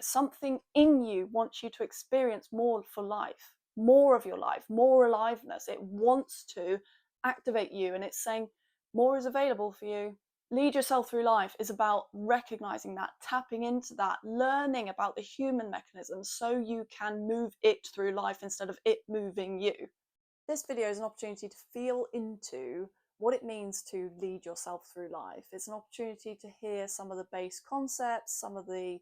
Something in you wants you to experience more for life, more of your life, more aliveness. It wants to activate you, and it's saying more is available for you. Lead yourself through life is about recognizing that, tapping into that, learning about the human mechanism so you can move it through life instead of it moving you. This video is an opportunity to feel into what it means to lead yourself through life. It's an opportunity to hear some of the base concepts, some of the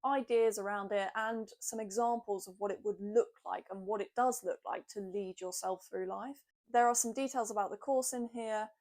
ideas around it, and some examples of what it would look like and what it does look like to lead yourself through life. There are some details about the course in here,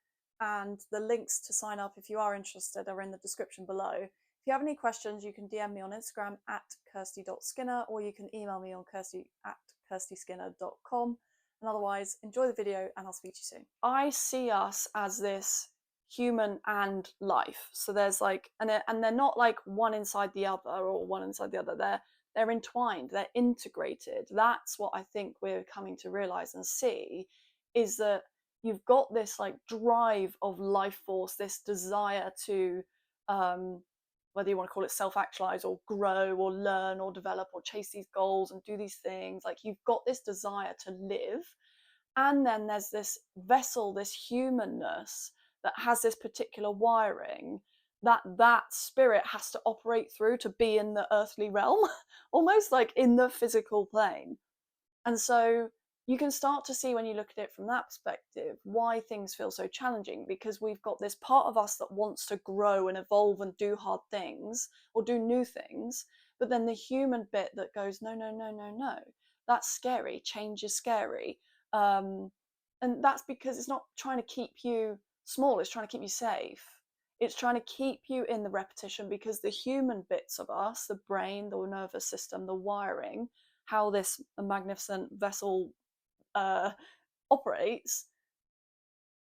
and the links to sign up if you are interested are in the description below. If you have any questions, you can DM me on Instagram at kirsty.skinner, or you can email me on kirsty@kirstyskinner.com. And otherwise, enjoy the video and I'll speak to you soon. I see us as this human and life. So there's like, and they're not like one inside the other or one inside the other. They're entwined, they're integrated. That's what I think we're coming to realize and see, is that you've got this like drive of life force, this desire to, whether you want to call it self-actualize or grow or learn or develop or chase these goals and do these things, like you've got this desire to live. And then there's this vessel, this humanness that has this particular wiring that spirit has to operate through to be in the earthly realm, almost like in the physical plane. And so you can start to see, when you look at it from that perspective, why things feel so challenging, because we've got this part of us that wants to grow and evolve and do hard things or do new things, but then the human bit that goes, no, no, no, no, no, that's scary, change is scary. And that's because it's not trying to keep you small, it's trying to keep you safe. It's trying to keep you in the repetition, because the human bits of us, the brain, the nervous system, the wiring, how this magnificent vessel operates,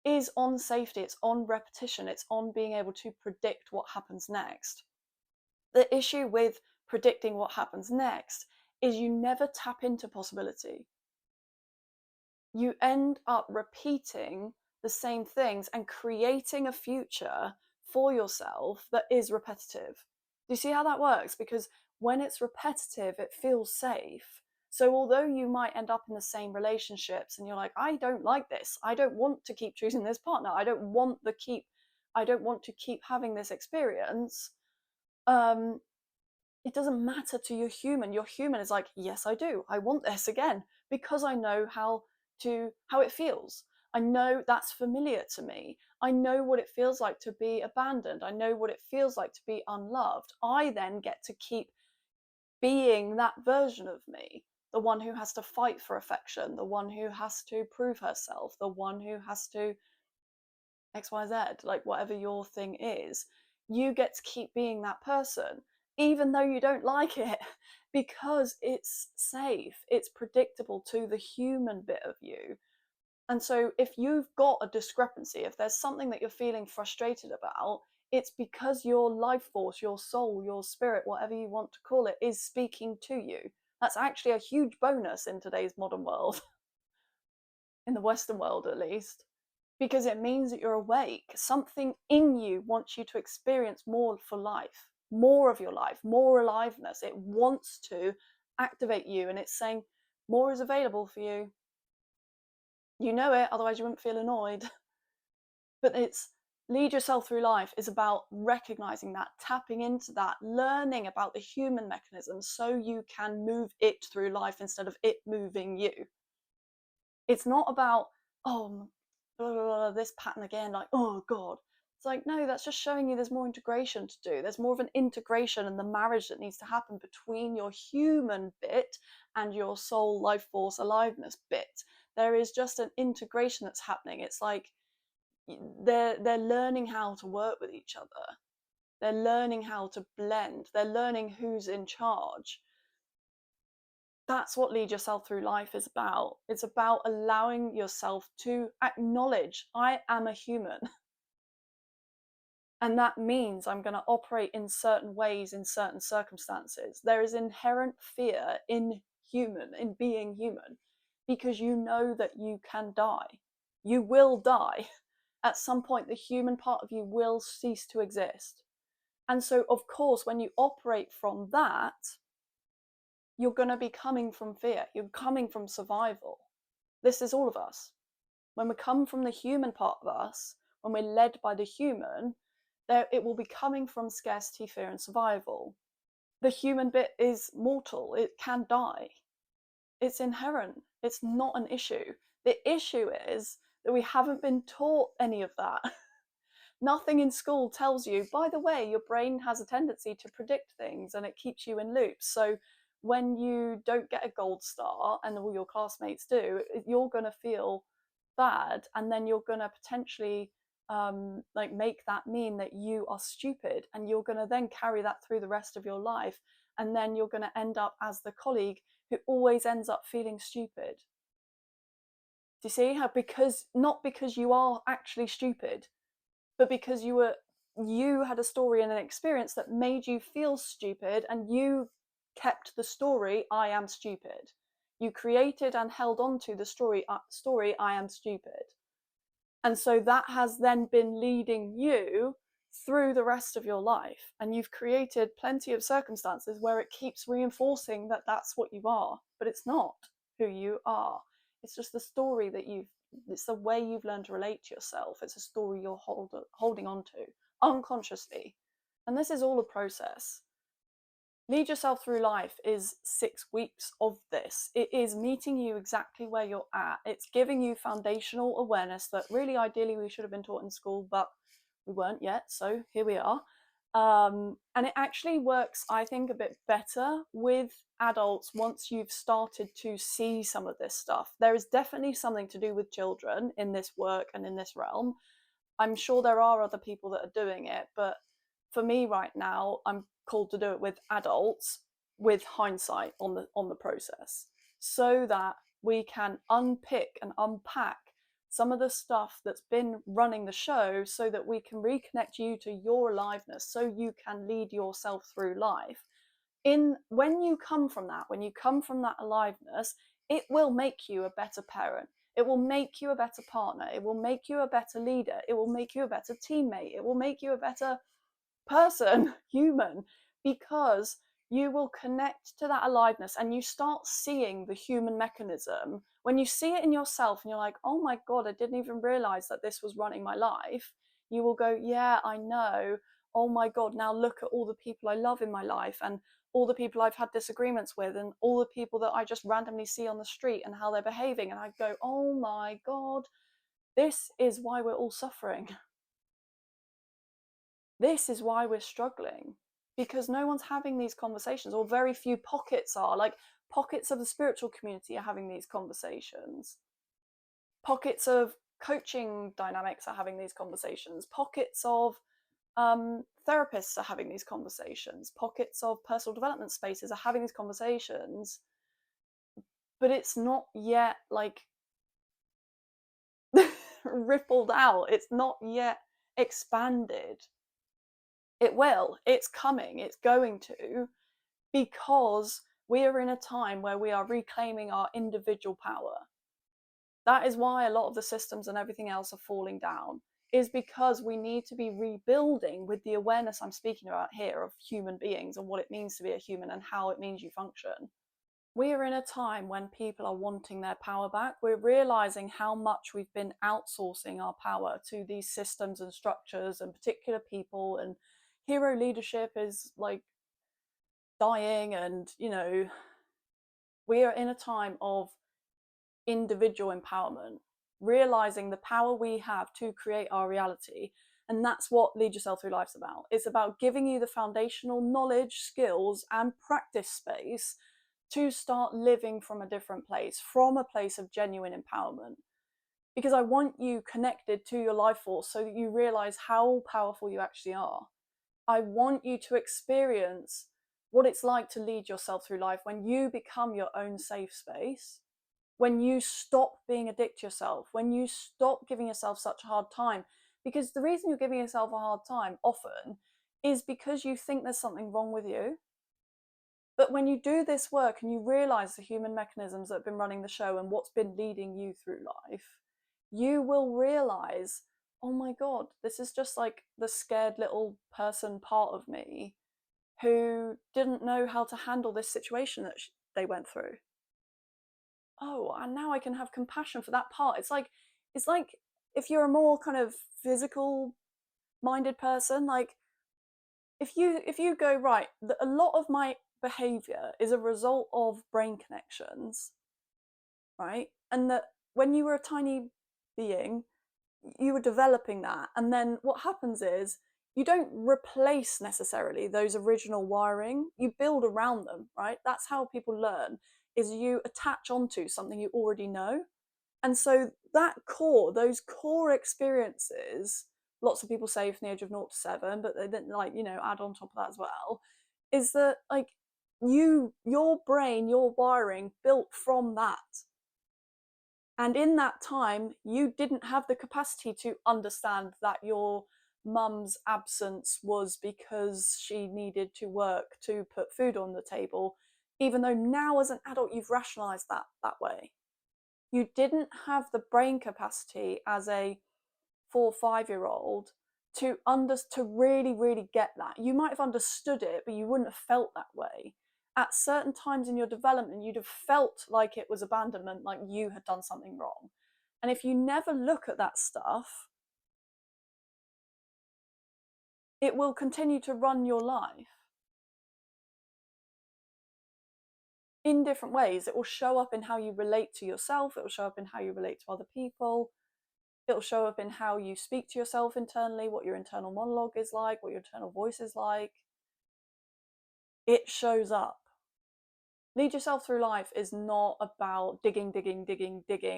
is on safety, it's on repetition, it's on being able to predict what happens next. The issue with predicting what happens next is you never tap into possibility. You end up repeating the same things and creating a future for yourself that is repetitive. Do you see how that works? Because when it's repetitive, it feels safe. So although you might end up in the same relationships and you're like, I don't like this, I don't want to keep choosing this partner, I don't want to keep having this experience, it doesn't matter to your human. Your human is like, yes, I do, I want this again, because I know how it feels. I know that's familiar to me. I know what it feels like to be abandoned. I know what it feels like to be unloved. I then get to keep being that version of me, the one who has to fight for affection, the one who has to prove herself, the one who has to XYZ, like whatever your thing is. You get to keep being that person, even though you don't like it, because it's safe, it's predictable to the human bit of you. And so if you've got a discrepancy, if there's something that you're feeling frustrated about, it's because your life force, your soul, your spirit, whatever you want to call it, is speaking to you. That's actually a huge bonus in today's modern world, in the Western world at least, because it means that you're awake. Something in you wants you to experience more for life, more of your life, more aliveness. It wants to activate you, and it's saying more is available for you. You know it, otherwise you wouldn't feel annoyed. But it's lead yourself through life is about recognizing that, tapping into that, learning about the human mechanism so you can move it through life instead of it moving you. It's not about, oh, blah, blah, blah, this pattern again, like, oh God. It's like, no, that's just showing you there's more integration to do. There's more of an integration and the marriage that needs to happen between your human bit and your soul, life force, aliveness bit. There is just an integration that's happening. It's like they're learning how to work with each other. They're learning how to blend. They're learning who's in charge. That's what lead yourself through life is about. It's about allowing yourself to acknowledge, I am a human. And that means I'm going to operate in certain ways in certain circumstances. There is inherent fear in being human, because you know that you can die. You will die. At some point, the human part of you will cease to exist. And so, of course, when you operate from that, you're going to be coming from fear. You're coming from survival. This is all of us. When we come from the human part of us, when we're led by the human, it will be coming from scarcity, fear, and survival. The human bit is mortal. It can die. It's inherent. It's not an issue. The issue is that we haven't been taught any of that. Nothing in school tells you, by the way, your brain has a tendency to predict things and it keeps you in loops. So when you don't get a gold star and all your classmates do, you're going to feel bad, and then you're going to potentially like make that mean that you are stupid, and you're going to then carry that through the rest of your life, and then you're going to end up as the colleague who always ends up feeling stupid. Do you see how, because not because you are actually stupid, but because you had a story and an experience that made you feel stupid, and you kept the story I am stupid. You created and held on to the story I am stupid. And so that has then been leading you through the rest of your life, and you've created plenty of circumstances where it keeps reinforcing that that's what you are, but it's not who you are. It's just the story that it's the way you've learned to relate to yourself. It's a story you're holding on to unconsciously. And this is all a process. Lead Yourself Through Life is 6 weeks of this. It is meeting you exactly where you're at. It's giving you foundational awareness that really ideally we should have been taught in school, but we weren't yet, so here we are. And it actually works, I think, a bit better with adults once you've started to see some of this stuff. There is definitely something to do with children in this work and in this realm. I'm sure there are other people that are doing it, but for me right now, I'm called to do it with adults with hindsight on the process, so that we can unpick and unpack some of the stuff that's been running the show, so that we can reconnect you to your aliveness, so you can lead yourself through life. When you come from that aliveness, it will make you a better parent. It will make you a better partner. It will make you a better leader. It will make you a better teammate. It will make you a better person, human, because you will connect to that aliveness and you start seeing the human mechanism. When you see it in yourself and you're like, oh my God, I didn't even realize that this was running my life, you will go, yeah, I know. Oh my God, now look at all the people I love in my life, and all the people I've had disagreements with, and all the people that I just randomly see on the street and how they're behaving. And I go, oh my God, this is why we're all suffering. This is why we're struggling, because no one's having these conversations, or very few pockets are. Like, pockets of the spiritual community are having these conversations. Pockets of coaching dynamics are having these conversations. Pockets of therapists are having these conversations. Pockets of personal development spaces are having these conversations. But it's not yet like rippled out. It's not yet expanded. It will. It's coming. It's going to, because we are in a time where we are reclaiming our individual power. That is why a lot of the systems and everything else are falling down, is because we need to be rebuilding with the awareness I'm speaking about here of human beings and what it means to be a human and how it means you function. We are in a time when people are wanting their power back. We're realizing how much we've been outsourcing our power to these systems and structures and particular people, and hero leadership is like dying. And we are in a time of individual empowerment, realizing the power we have to create our reality. And that's what Lead Yourself Through Life's about. It's about giving you the foundational knowledge, skills, and practice space to start living from a different place, from a place of genuine empowerment. Because I want you connected to your life force so that you realize how powerful you actually are. I want you to experience what it's like to lead yourself through life when you become your own safe space, when you stop being addicted to yourself, when you stop giving yourself such a hard time. Because the reason you're giving yourself a hard time often is because you think there's something wrong with you. But when you do this work and you realize the human mechanisms that have been running the show and what's been leading you through life, you will realize, oh my God, this is just like the scared little person part of me who didn't know how to handle this situation they went through. Oh, and now I can have compassion for that part. It's like if you're a more kind of physical minded person, like if you go right, a lot of my behavior is a result of brain connections, right? And that when you were a tiny being, you were developing that, and then what happens is you don't replace necessarily those original wiring, you build around them, right? That's how people learn, is you attach onto something you already know. And so that core, those core experiences, lots of people say from the age of 0 to 7, but they didn't, like, add on top of that as well, is that like your brain, your wiring built from that. And in that time, you didn't have the capacity to understand that your mum's absence was because she needed to work to put food on the table, even though now as an adult you've rationalized that way. You didn't have the brain capacity as a 4 or 5 year old to really, really get that. You might have understood it, but you wouldn't have felt that way. At certain times in your development, you'd have felt like it was abandonment, like you had done something wrong. And if you never look at that stuff, it will continue to run your life in different ways. It will show up in how you relate to yourself, it will show up in how you relate to other people, it'll show up in how you speak to yourself internally, what your internal monologue is like, what your internal voice is like. It shows up. Lead yourself through life is not about digging,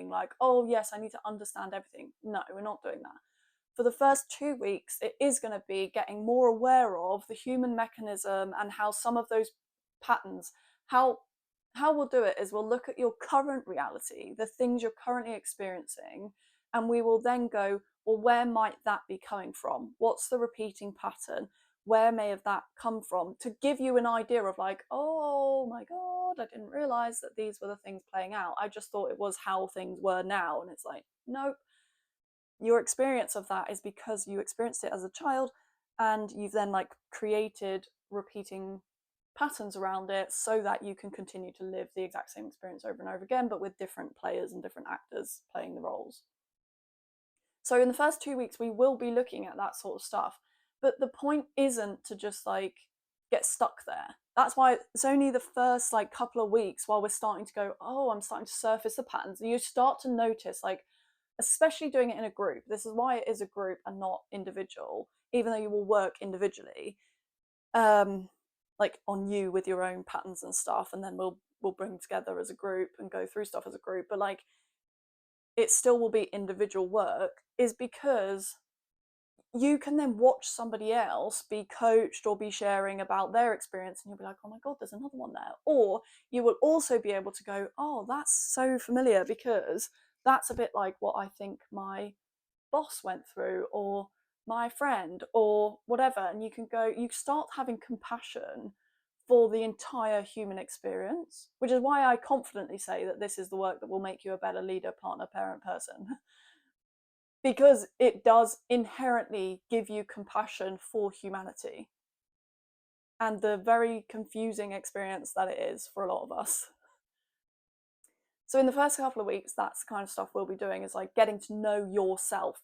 like, oh yes, I need to understand everything. No, we're not doing that. For the first 2 weeks, it is going to be getting more aware of the human mechanism and how some of those patterns, how we'll do it is we'll look at your current reality, the things you're currently experiencing, and we will then go, well, where might that be coming from? What's the repeating pattern? Where may have that come from? To give you an idea of like, oh my God, I didn't realize that these were the things playing out. I just thought it was how things were now. And it's like, nope. Your experience of that is because you experienced it as a child and you've then like created repeating patterns around it so that you can continue to live the exact same experience over and over again, but with different players and different actors playing the roles. So in the first 2 weeks, we will be looking at that sort of stuff. But the point isn't to just like get stuck there. That's why it's only the first like couple of weeks while we're starting to go, oh, I'm starting to surface the patterns. And you start to notice, like, especially doing it in a group. This is why it is a group and not individual, even though you will work individually, like on you with your own patterns and stuff, and then we'll bring together as a group and go through stuff as a group. But like, it still will be individual work, is because you can then watch somebody else be coached or be sharing about their experience, and you'll be like, oh my God, there's another one there. Or you will also be able to go, oh, that's so familiar, because that's a bit like what I think my boss went through, or my friend, or whatever. And you can go, you start having compassion for the entire human experience, which is why I confidently say that this is the work that will make you a better leader, partner, parent, person. Because it does inherently give you compassion for humanity and the very confusing experience that it is for a lot of us. So in the first couple of weeks, that's the kind of stuff we'll be doing, is like getting to know yourself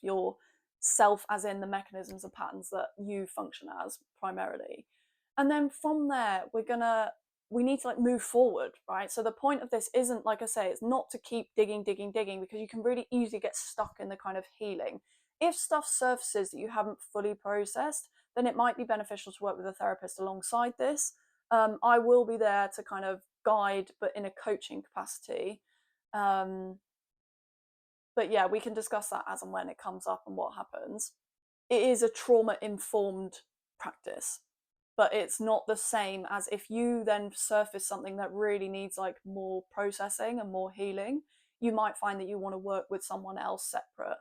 as in the mechanisms and patterns that you function as primarily. And then from there, we need to like move forward, right? So the point of this isn't, like I say, it's not to keep digging, because you can really easily get stuck in the kind of healing. If stuff surfaces that you haven't fully processed, then it might be beneficial to work with a therapist alongside this. I will be there to kind of guide, but in a coaching capacity. But yeah, we can discuss that as and when it comes up and what happens. It is a trauma informed practice, but it's not the same as if you then surface something that really needs like more processing and more healing. You might find that you want to work with someone else separate.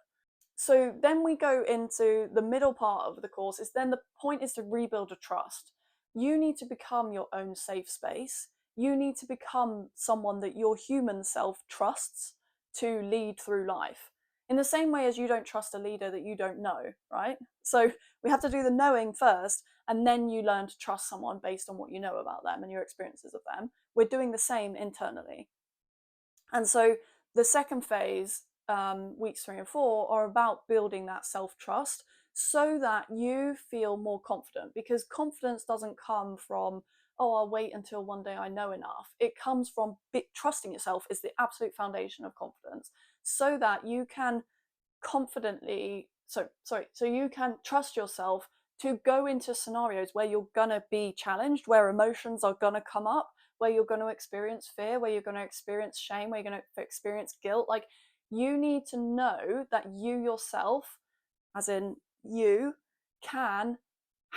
So then we go into the middle part of the course. Is then the point is to rebuild a trust. You need to become your own safe space. You need to become someone that your human self trusts to lead through life. In the same way as you don't trust a leader that you don't know, right? So we have to do the knowing first, and then you learn to trust someone based on what you know about them and your experiences of them. We're doing the same internally. And so the second phase, weeks 3 and 4, are about building that self-trust so that you feel more confident, because confidence doesn't come from, oh, I'll wait until one day I know enough. It comes from trusting yourself is the absolute foundation of confidence, so that you can confidently so you can trust yourself to go into scenarios where you're gonna be challenged, where emotions are gonna come up, where you're going to experience fear, where you're going to experience shame, where you're going to experience guilt. Like, you need to know that you yourself, as in you, can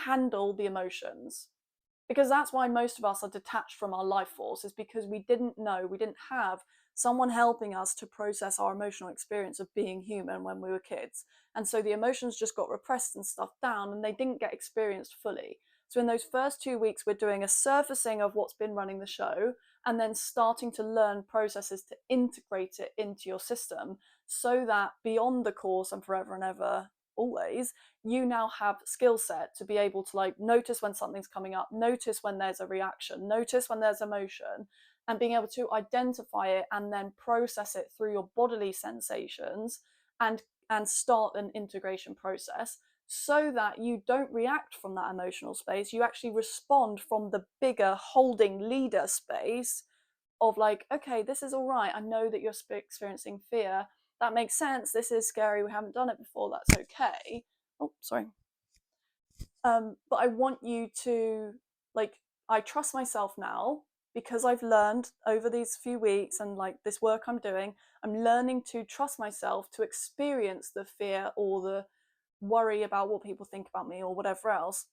handle the emotions, because that's why most of us are detached from our life force, is because we didn't know, we didn't have someone helping us to process our emotional experience of being human when we were kids. And so the emotions just got repressed and stuffed down, and they didn't get experienced fully. So in those first 2 weeks, we're doing a surfacing of what's been running the show, and then starting to learn processes to integrate it into your system, so that beyond the course and forever and ever, always, you now have skill set to be able to, like, notice when something's coming up, notice when there's a reaction, notice when there's emotion, and being able to identify it and then process it through your bodily sensations, and start an integration process, so that you don't react from that emotional space. You actually respond from the bigger holding leader space of, like, okay, this is all right, I know that you're experiencing fear, that makes sense, this is scary, we haven't done it before, that's okay. Oh, sorry. But I want you to, like, I trust myself now, because I've learned over these few weeks and, like, this work I'm doing, I'm learning to trust myself to experience the fear or the worry about what people think about me or whatever else.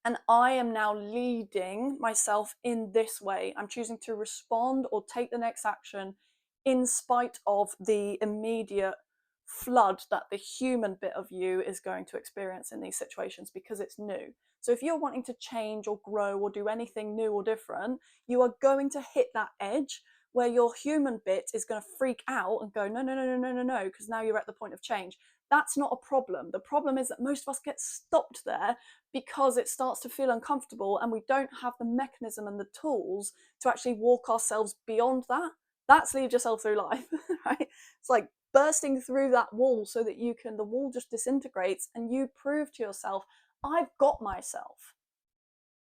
And I am now leading myself in this way. I'm choosing to respond or take the next action in spite of the immediate flood that the human bit of you is going to experience in these situations, because it's new. So if you're wanting to change or grow or do anything new or different, you are going to hit that edge where your human bit is going to freak out and go, no, no, no, no, no, no, no, because now you're at the point of change. That's not a problem. The problem is that most of us get stopped there because it starts to feel uncomfortable, and we don't have the mechanism and the tools to actually walk ourselves beyond that. That's lead yourself through life, right? It's like bursting through that wall so that the wall just disintegrates and you prove to yourself, I've got myself.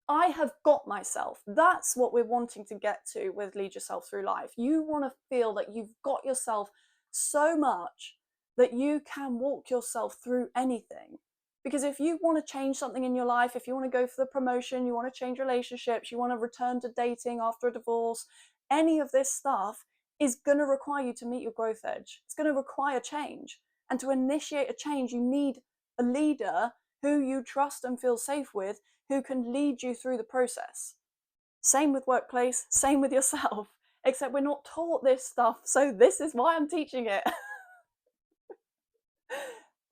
I have got myself. That's what we're wanting to get to with Lead Yourself Through Life. You want to feel that you've got yourself so much that you can walk yourself through anything. Because if you want to change something in your life, if you want to go for the promotion, you want to change relationships, you want to return to dating after a divorce, any of this stuff is going to require you to meet your growth edge. It's going to require change. And to initiate a change, you need a leader who you trust and feel safe with, who can lead you through the process. Same with workplace, same with yourself, except we're not taught this stuff, so this is why I'm teaching it.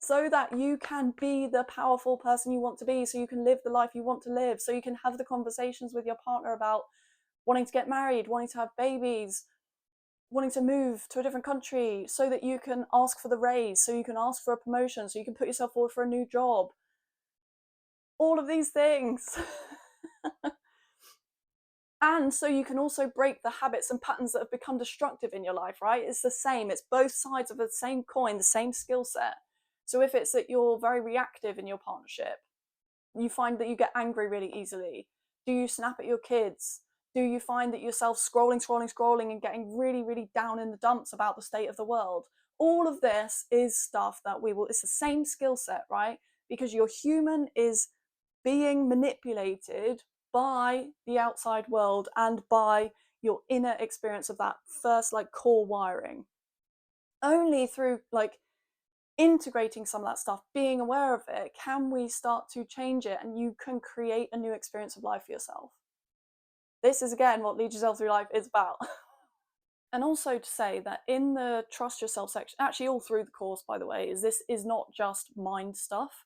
So that you can be the powerful person you want to be, so you can live the life you want to live, so you can have the conversations with your partner about wanting to get married, wanting to have babies, wanting to move to a different country, so that you can ask for the raise, so you can ask for a promotion, so you can put yourself forward for a new job. All of these things. And so you can also break the habits and patterns that have become destructive in your life, right? It's the same. It's both sides of the same coin, the same skill set. So if it's that you're very reactive in your partnership, you find that you get angry really easily. Do you snap at your kids? Do you find that yourself scrolling and getting really, really down in the dumps about the state of the world? All of this is stuff that it's the same skill set, right? Because your human is being manipulated by the outside world and by your inner experience of that first, like, core wiring. Only through, like, integrating some of that stuff, being aware of it, can we start to change it, and you can create a new experience of life for yourself. This is, again, what Lead Yourself Through Life is about. And also to say that in the Trust Yourself section, actually all through the course, by the way, is this is not just mind stuff.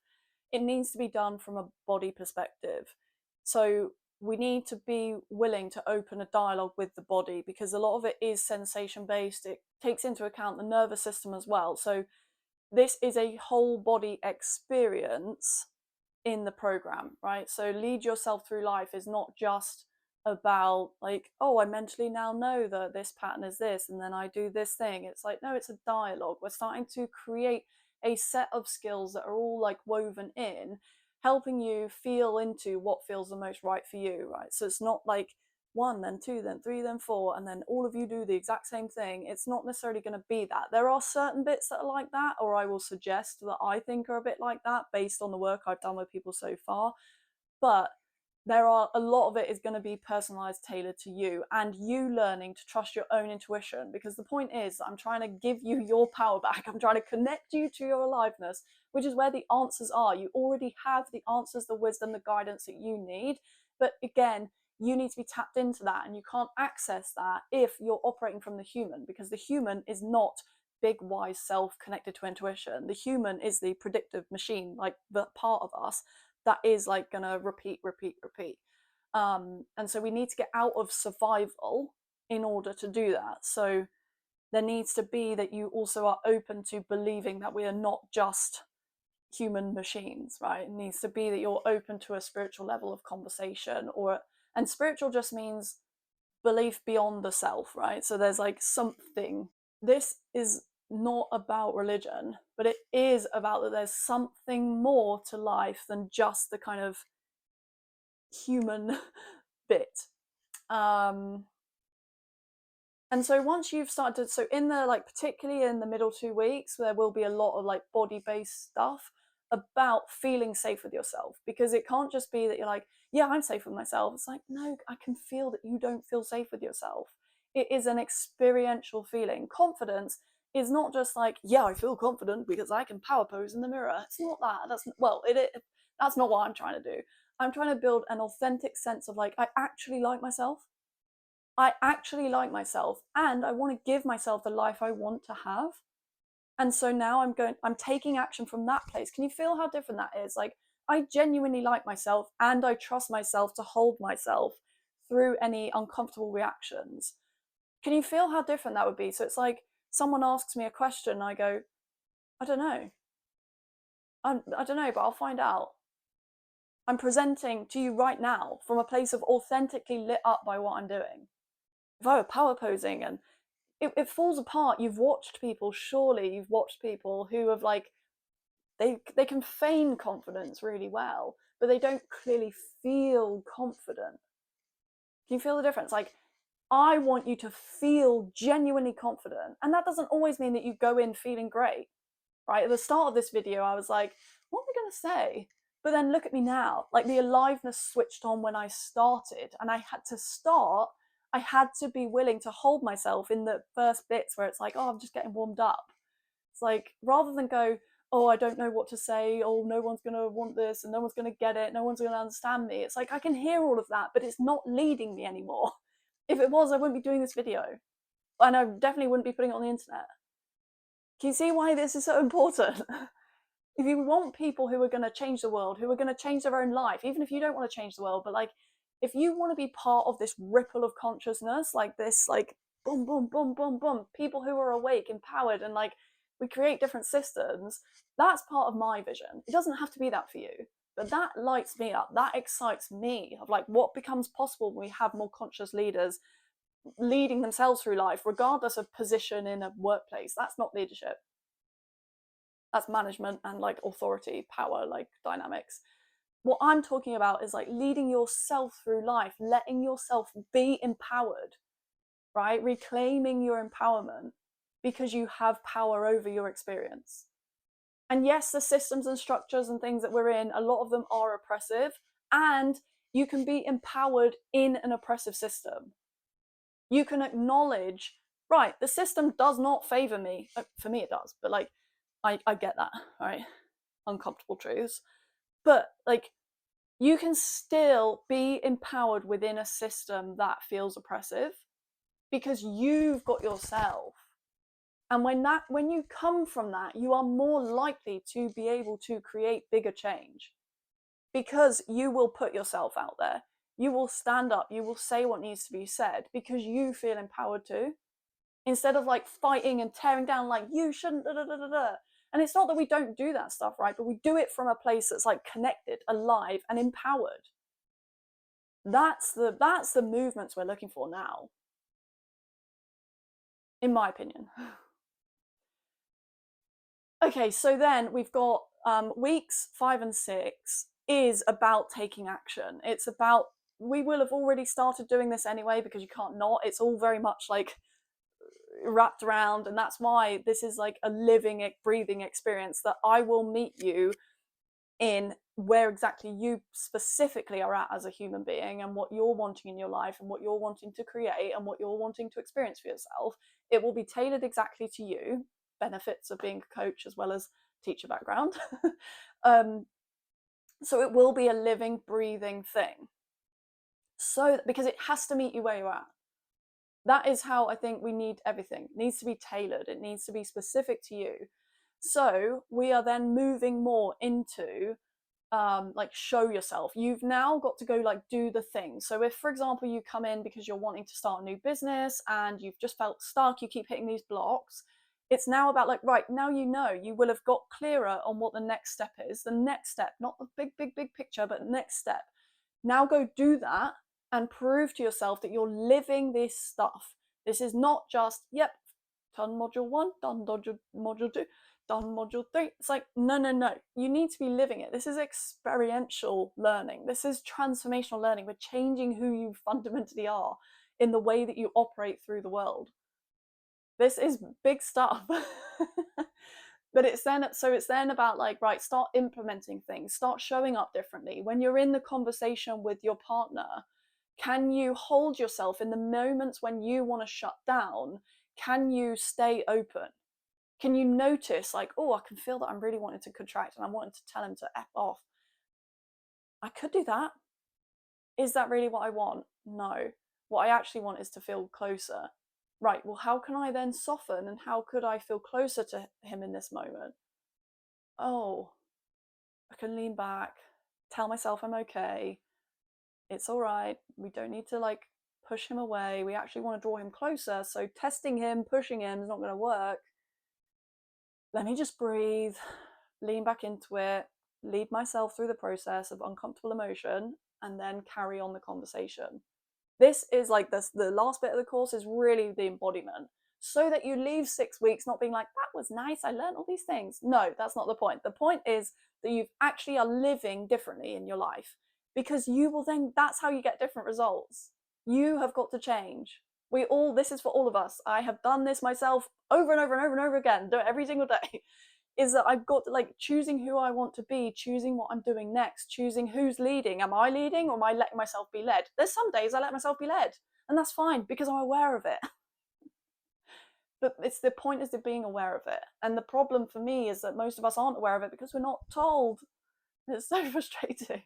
It needs to be done from a body perspective. So we need to be willing to open a dialogue with the body, because a lot of it is sensation based. It takes into account the nervous system as well. So this is a whole body experience in the program, right? So lead yourself through life is not just about like, oh, I mentally now know that this pattern is this, and then I do this thing. It's like, no, it's a dialogue. We're starting to create a set of skills that are all like woven in, helping you feel into what feels the most right for you, right? So it's not like one, then two, then three, then four, and then all of you do the exact same thing. It's not necessarily going to be that. There are certain bits that are like that, or I will suggest that I think are a bit like that based on the work I've done with people so far. But there are a lot of it is going to be personalized, tailored to you, and you learning to trust your own intuition. Because the point is, I'm trying to give you your power back. I'm trying to connect you to your aliveness, which is where the answers are. You already have the answers, the wisdom, the guidance that you need. But again, you need to be tapped into that, and you can't access that if you're operating from the human, because the human is not big wise self connected to intuition. The human is the predictive machine, like the part of us that is like gonna repeat. And so we need to get out of survival in order to do that. So there needs to be that you also are open to believing that we are not just human machines, right? It needs to be that you're open to a spiritual level of conversation, and spiritual just means belief beyond the self, right? So there's like something. This is not about religion, but it is about that there's something more to life than just the kind of human bit. And so once you've started to, so in the like, particularly in the middle 2 weeks, there will be a lot of like body-based stuff about feeling safe with yourself, because it can't just be that you're like, yeah, I'm safe with myself. It's like, no, I can feel that you don't feel safe with yourself. It is an experiential feeling. Confidence is not just like, yeah, I feel confident because I can power pose in the mirror. It's not that. That's not what I'm trying to do. I'm trying to build an authentic sense of like, I actually like myself. I actually like myself, and I want to give myself the life I want to have. And so now I'm taking action from that place. Can you feel how different that is? Like, I genuinely like myself, and I trust myself to hold myself through any uncomfortable reactions. Can you feel how different that would be? So it's like someone asks me a question, I go, I don't know. I don't know, but I'll find out. I'm presenting to you right now from a place of authentically lit up by what I'm doing. If I were power posing and it falls apart, you've watched people who have like, they can feign confidence really well, but they don't clearly feel confident. Can you feel the difference? Like, I want you to feel genuinely confident, and that doesn't always mean that you go in feeling great, right? At the start of this video, I was like, what am I going to say? But then look at me now. Like, the aliveness switched on when I started, and I had to be willing to hold myself in the first bits where it's like, oh, I'm just getting warmed up. It's like, rather than go, oh, I don't know what to say, oh, no one's going to want this, and no one's going to get it, no one's going to understand me. It's like, I can hear all of that, but it's not leading me anymore. If it was, I wouldn't be doing this video. And I definitely wouldn't be putting it on the internet. Can you see why this is so important? If you want people who are going to change the world, who are going to change their own life, even if you don't want to change the world, but like, if you want to be part of this ripple of consciousness, like this, like, boom, boom, boom, boom, boom, people who are awake, empowered, and like, we create different systems, that's part of my vision. It doesn't have to be that for you, but that lights me up. That excites me, of like what becomes possible when we have more conscious leaders leading themselves through life, regardless of position in a workplace. That's not leadership. That's management and like authority, power, like dynamics. What I'm talking about is like leading yourself through life, letting yourself be empowered, right? Reclaiming your empowerment because you have power over your experience. And yes, the systems and structures and things that we're in, a lot of them are oppressive, and you can be empowered in an oppressive system. You can acknowledge, right, the system does not favor me. For me, it does, but like, I get that, right? Uncomfortable truths. But like, you can still be empowered within a system that feels oppressive because you've got yourself. And when you come from that, you are more likely to be able to create bigger change because you will put yourself out there. You will stand up, you will say what needs to be said because you feel empowered to, instead of like fighting and tearing down, like you shouldn't, da, da, da, da, da. And it's not that we don't do that stuff, right? But we do it from a place that's like connected, alive, and empowered. That's the movements we're looking for now, in my opinion. Okay, so then we've got weeks 5 and 6 is about taking action. It's about, we will have already started doing this anyway because you can't not. It's all very much like wrapped around, and that's why this is like a living, breathing experience that I will meet you in where exactly you specifically are at as a human being and what you're wanting in your life and what you're wanting to create and what you're wanting to experience for yourself. It will be tailored exactly to you, benefits of being a coach as well as teacher background. So it will be a living, breathing thing. So because it has to meet you where you're at. That is how I think we need everything. It needs to be tailored. It needs to be specific to you. So we are then moving more into like show yourself. You've now got to go like do the thing. So if, for example, you come in because you're wanting to start a new business and you've just felt stuck, you keep hitting these blocks, it's now about like, right, now you know, you will have got clearer on what the next step is. The next step, not the big picture, but next step. Now go do that and prove to yourself that you're living this stuff. This is not just, yep, done module 1, done module 2, done module 3. It's like, no. You need to be living it. This is experiential learning. This is transformational learning. We're changing who you fundamentally are in the way that you operate through the world. This is big stuff. But it's then about like, right, start implementing things, start showing up differently. When you're in the conversation with your partner, can you hold yourself in the moments when you want to shut down? Can you stay open? Can you notice like, oh, I can feel that I'm really wanting to contract and I'm wanting to tell him to F off. I could do that. Is that really what I want? No. What I actually want is to feel closer. Right, well, how can I then soften and how could I feel closer to him in this moment? Oh, I can lean back, tell myself I'm okay. It's all right. We don't need to like push him away. We actually want to draw him closer. So testing him, pushing him is not going to work. Let me just breathe, lean back into it, lead myself through the process of uncomfortable emotion, and then carry on the conversation. This is like this, the last bit of the course is really the embodiment, so that you leave 6 weeks not being like, that was nice, I learned all these things. No, that's not the point. The point is that you actually are living differently in your life, because you will then, that's how you get different results. You have got to change. This is for all of us. I have done this myself over and over and over and over again, do it every single day. Is that I've got to like choosing who I want to be, choosing what I'm doing next, choosing who's leading. Am I leading or am I letting myself be led? There's some days I let myself be led, and that's fine because I'm aware of it. But it's the point is being aware of it. And the problem for me is that most of us aren't aware of it because we're not told. It's so frustrating.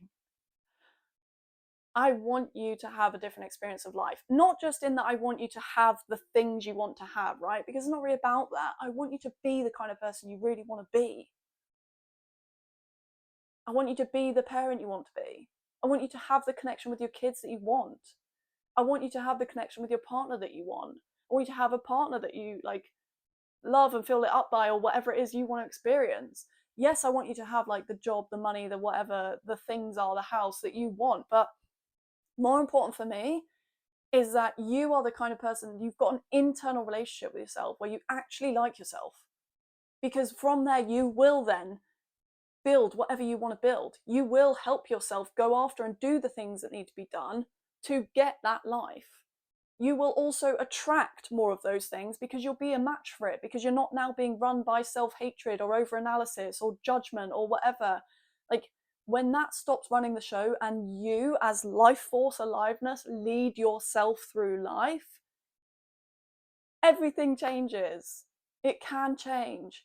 I want you to have a different experience of life. Not just in that I want you to have the things you want to have, right? Because it's not really about that. I want you to be the kind of person you really want to be. I want you to be the parent you want to be. I want you to have the connection with your kids that you want. I want you to have the connection with your partner that you want. I want you to have a partner that you like love and feel lit up by, or whatever it is you want to experience. Yes, I want you to have like the job, the money, the whatever the things are, the house that you want. But more important for me is that you are the kind of person, you've got an internal relationship with yourself where you actually like yourself. Because from there, you will then build whatever you want to build. You will help yourself go after and do the things that need to be done to get that life. You will also attract more of those things because you'll be a match for it, because you're not now being run by self-hatred or over-analysis or judgment or whatever. Like, when that stops running the show and you as life force aliveness lead yourself through life, everything changes. It can change.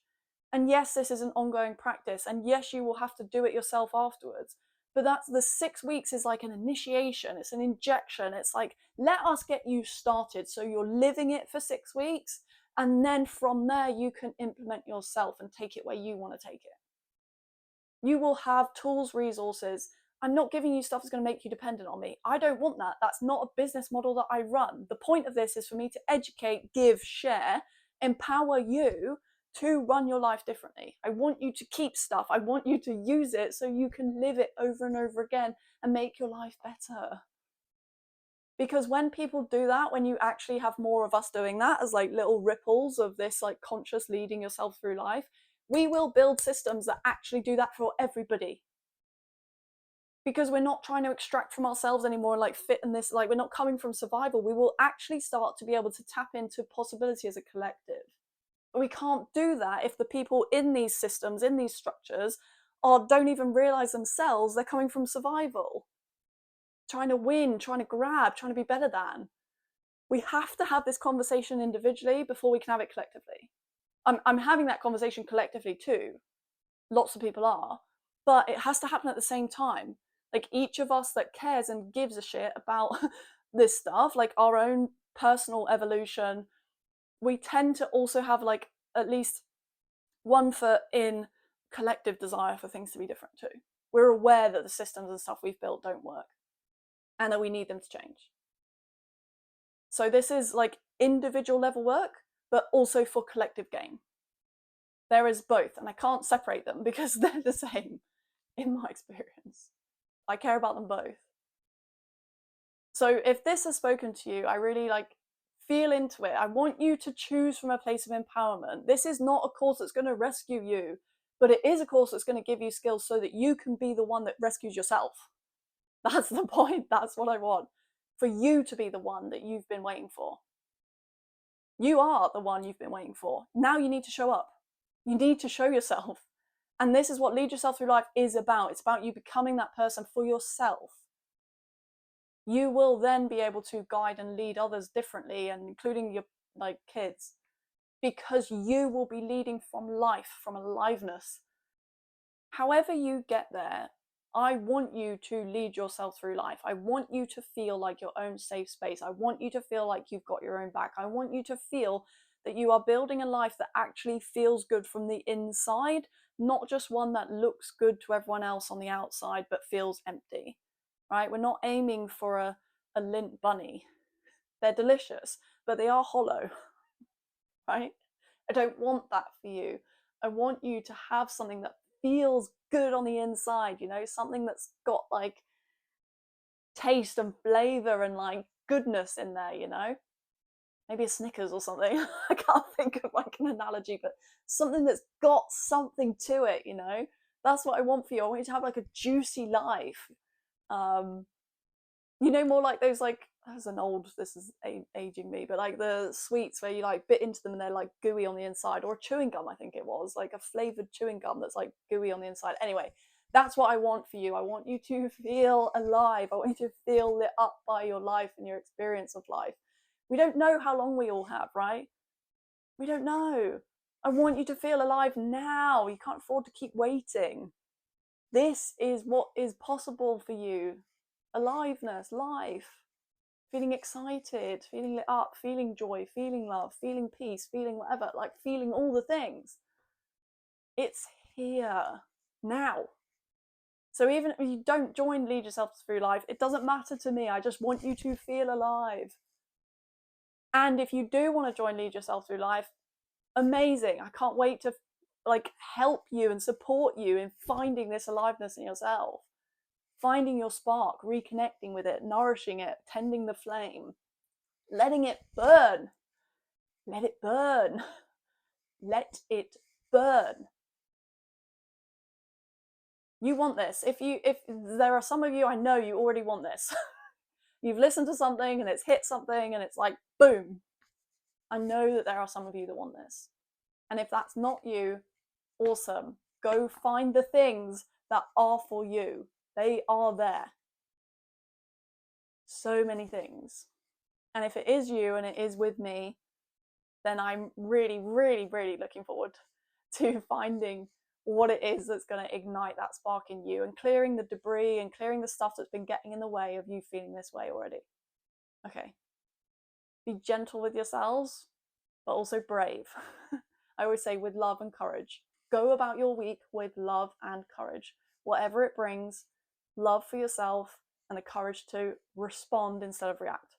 And yes, this is an ongoing practice, and yes, you will have to do it yourself afterwards. But that's the 6 weeks is like an initiation, it's an injection. It's like, let us get you started so you're living it for 6 weeks, and then from there you can implement yourself and take it where you want to take it. You will have tools, resources. I'm not giving you stuff that's going to make you dependent on me. I don't want that. That's not a business model that I run. The point of this is for me to educate, give, share, empower you to run your life differently. I want you to keep stuff. I want you to use it so you can live it over and over again and make your life better. Because when people do that, when you actually have more of us doing that as like little ripples of this like conscious leading yourself through life, we will build systems that actually do that for everybody. Because we're not trying to extract from ourselves anymore and like fit in this, like we're not coming from survival. We will actually start to be able to tap into possibility as a collective. But we can't do that if the people in these systems, in these structures, don't even realize themselves they're coming from survival. Trying to win, trying to grab, trying to be better than. We have to have this conversation individually before we can have it collectively. I'm having that conversation collectively too. Lots of people are. But it has to happen at the same time. Like each of us that cares and gives a shit about this stuff, like our own personal evolution, we tend to also have like at least one foot in collective desire for things to be different too. We're aware that the systems and stuff we've built don't work and that we need them to change. So this is like individual level work, but also for collective gain. There is both, and I can't separate them because they're the same in my experience. I care about them both. So if this has spoken to you, I really like feel into it. I want you to choose from a place of empowerment. This is not a course that's going to rescue you, but it is a course that's going to give you skills so that you can be the one that rescues yourself. That's the point. That's what I want. For you to be the one that you've been waiting for. You are the one you've been waiting for. Now you need to show up. You need to show yourself. And this is what Lead Yourself Through Life is about. It's about you becoming that person for yourself. You will then be able to guide and lead others differently, and including your like kids, because you will be leading from life, from aliveness. However you get there, I want you to lead yourself through life. I want you to feel like your own safe space. I want you to feel like you've got your own back. I want you to feel that you are building a life that actually feels good from the inside, not just one that looks good to everyone else on the outside but feels empty, right? We're not aiming for a Lindt bunny. They're delicious, but they are hollow, right? I don't want that for you. I want you to have something that feels good on the inside, you know, something that's got like taste and flavor and like goodness in there, you know, maybe a Snickers or something. I can't think of like an analogy, but something that's got something to it, you know. That's what I want for you. I want you to have like a juicy life. You know, more like those like, this is aging me, but like the sweets where you like bit into them and they're like gooey on the inside, or chewing gum, I think it was like a flavored chewing gum that's like gooey on the inside. Anyway, that's what I want for you. I want you to feel alive. I want you to feel lit up by your life and your experience of life. We don't know how long we all have, right? We don't know. I want you to feel alive now. You can't afford to keep waiting. This is what is possible for you. Aliveness, life, feeling excited, feeling lit up, feeling joy, feeling love, feeling peace, feeling whatever, like feeling all the things. It's here now. So even if you don't join Lead Yourself Through Life, it doesn't matter to me. I just want you to feel alive. And if you do want to join Lead Yourself Through Life, amazing. I can't wait to like help you and support you in finding this aliveness in yourself. Finding your spark, reconnecting with it, nourishing it, tending the flame, letting it burn. Let it burn. Let it burn. You want this. If there are some of you, I know you already want this. You've listened to something and it's hit something and it's like, boom. I know that there are some of you that want this. And if that's not you, awesome. Go find the things that are for you. They are there. So many things. And if it is you and it is with me, then I'm really, really, really looking forward to finding what it is that's going to ignite that spark in you and clearing the debris and clearing the stuff that's been getting in the way of you feeling this way already. Okay. Be gentle with yourselves, but also brave. I always say with love and courage. Go about your week with love and courage. Whatever it brings, love for yourself, and the courage to respond instead of react.